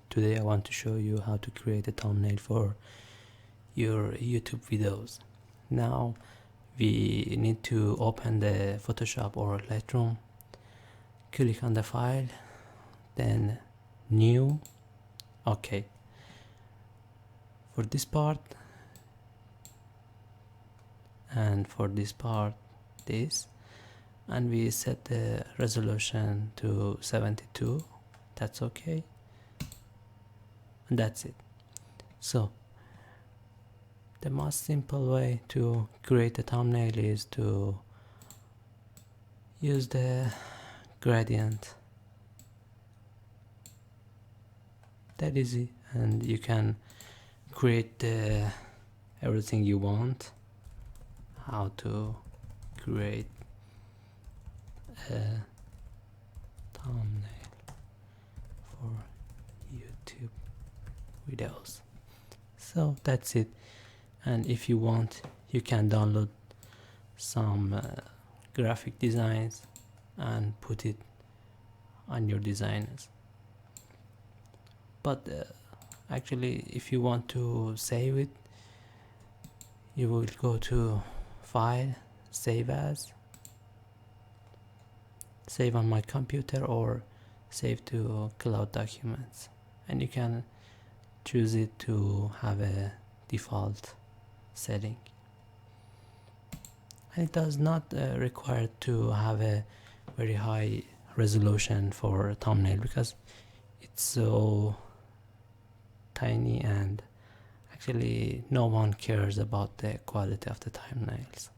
today I want to show you how to create a thumbnail for your YouTube videos. Now we need to open the Photoshop or Lightroom, click on the file, then new. Okay, for this part and for this part this, and we set the resolution to 72. That's okay, and that's it. So the most simple way to create a thumbnail is to use the gradient. That easy, and you can create everything you want. How to create a thumbnail for YouTube videos. So that's it. And if you want, you can download some graphic designs and put it on your designs. But actually, if you want to save it, you will go to File, Save As, Save on my computer, or Save to Cloud Documents, and you can choose it to have a default setting. And it does not require to have a very high resolution for a thumbnail, because it's so tiny and actually no one cares about the quality of the thumbnails.